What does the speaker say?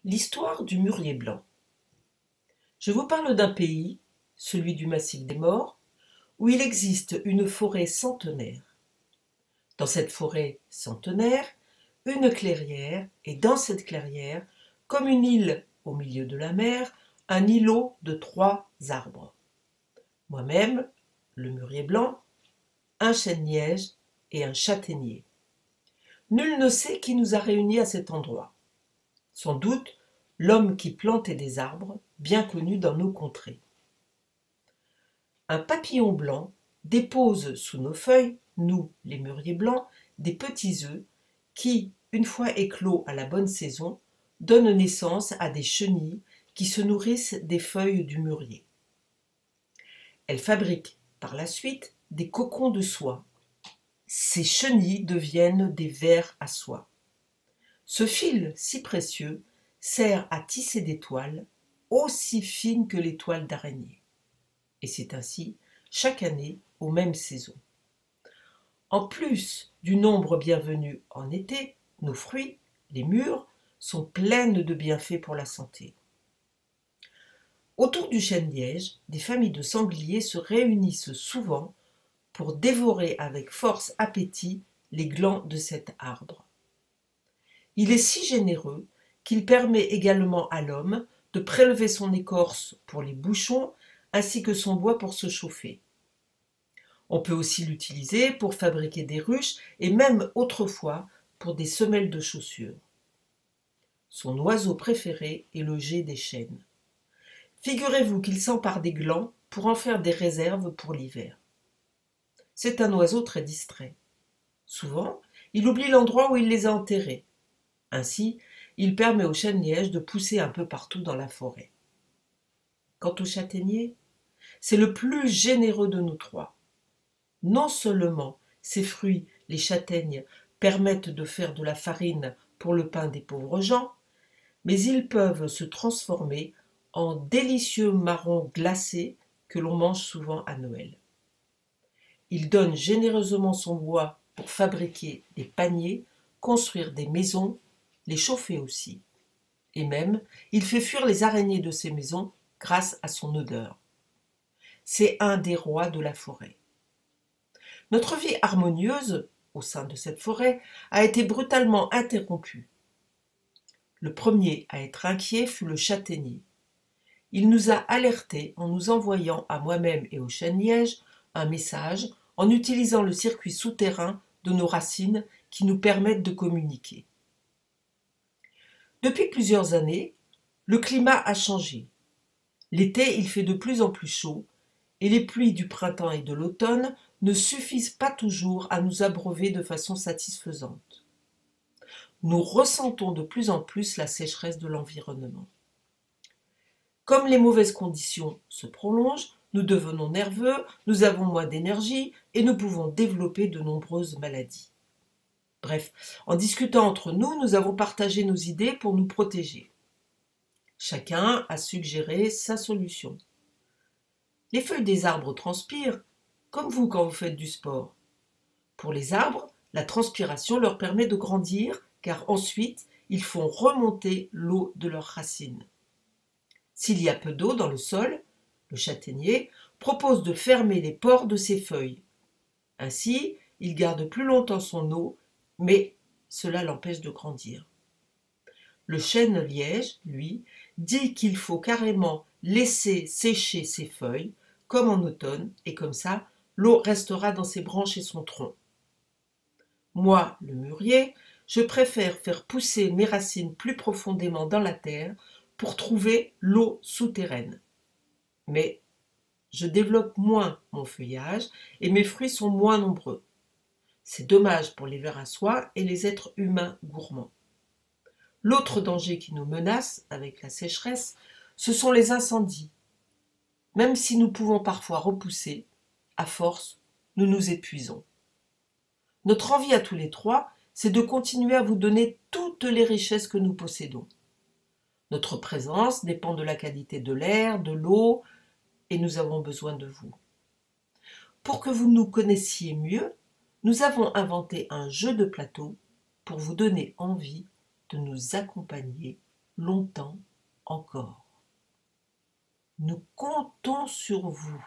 L'histoire du mûrier blanc. Je vous parle d'un pays, celui du Massif des Morts, où il existe une forêt centenaire. Dans cette forêt centenaire, une clairière, et dans cette clairière, comme une île au milieu de la mer, un îlot de 3 arbres. Moi-même, le mûrier blanc, un chêne-liège et un châtaignier. Nul ne sait qui nous a réunis à cet endroit. Sans doute l'homme qui plantait des arbres, bien connu dans nos contrées. Un papillon blanc dépose sous nos feuilles, nous, les mûriers blancs, des petits œufs qui, une fois éclos à la bonne saison, donnent naissance à des chenilles qui se nourrissent des feuilles du mûrier. Elles fabriquent par la suite des cocons de soie. Ces chenilles deviennent des vers à soie. Ce fil si précieux sert à tisser des toiles aussi fines que les toiles d'araignée. Et c'est ainsi chaque année aux mêmes saisons. En plus du nombre bienvenu en été, nos fruits, les mûres, sont pleines de bienfaits pour la santé. Autour du chêne-liège, des familles de sangliers se réunissent souvent pour dévorer avec force appétit les glands de cet arbre. Il est si généreux qu'il permet également à l'homme de prélever son écorce pour les bouchons ainsi que son bois pour se chauffer. On peut aussi l'utiliser pour fabriquer des ruches et même autrefois pour des semelles de chaussures. Son oiseau préféré est le geai des chênes. Figurez-vous qu'il s'empare des glands pour en faire des réserves pour l'hiver. C'est un oiseau très distrait. Souvent, il oublie l'endroit où il les a enterrés. Ainsi, il permet au chêne-liège de pousser un peu partout dans la forêt. Quant au châtaignier, c'est le plus généreux de nous trois. Non seulement ses fruits, les châtaignes, permettent de faire de la farine pour le pain des pauvres gens, mais ils peuvent se transformer en délicieux marrons glacés que l'on mange souvent à Noël. Il donne généreusement son bois pour fabriquer des paniers, construire des maisons, les chauffer aussi. Et même, il fait fuir les araignées de ces maisons grâce à son odeur. C'est un des rois de la forêt. Notre vie harmonieuse, au sein de cette forêt, a été brutalement interrompue. Le premier à être inquiet fut le châtaignier. Il nous a alertés en nous envoyant à moi-même et au chêne-liège un message en utilisant le circuit souterrain de nos racines qui nous permettent de communiquer. Depuis plusieurs années, le climat a changé. L'été, il fait de plus en plus chaud et les pluies du printemps et de l'automne ne suffisent pas toujours à nous abreuver de façon satisfaisante. Nous ressentons de plus en plus la sécheresse de l'environnement. Comme les mauvaises conditions se prolongent, nous devenons nerveux, nous avons moins d'énergie et nous pouvons développer de nombreuses maladies. Bref, en discutant entre nous, nous avons partagé nos idées pour nous protéger. Chacun a suggéré sa solution. Les feuilles des arbres transpirent, comme vous quand vous faites du sport. Pour les arbres, la transpiration leur permet de grandir, car ensuite, ils font remonter l'eau de leurs racines. S'il y a peu d'eau dans le sol, le châtaignier propose de fermer les pores de ses feuilles. Ainsi, il garde plus longtemps son eau, mais cela l'empêche de grandir. Le chêne-liège, lui, dit qu'il faut carrément laisser sécher ses feuilles, comme en automne, et comme ça, l'eau restera dans ses branches et son tronc. Moi, le mûrier, je préfère faire pousser mes racines plus profondément dans la terre pour trouver l'eau souterraine. Mais je développe moins mon feuillage et mes fruits sont moins nombreux. C'est dommage pour les vers à soie et les êtres humains gourmands. L'autre danger qui nous menace avec la sécheresse, ce sont les incendies. Même si nous pouvons parfois repousser, à force, nous nous épuisons. Notre envie à tous les trois, c'est de continuer à vous donner toutes les richesses que nous possédons. Notre présence dépend de la qualité de l'air, de l'eau, et nous avons besoin de vous. Pour que vous nous connaissiez mieux, nous avons inventé un jeu de plateau pour vous donner envie de nous accompagner longtemps encore. Nous comptons sur vous.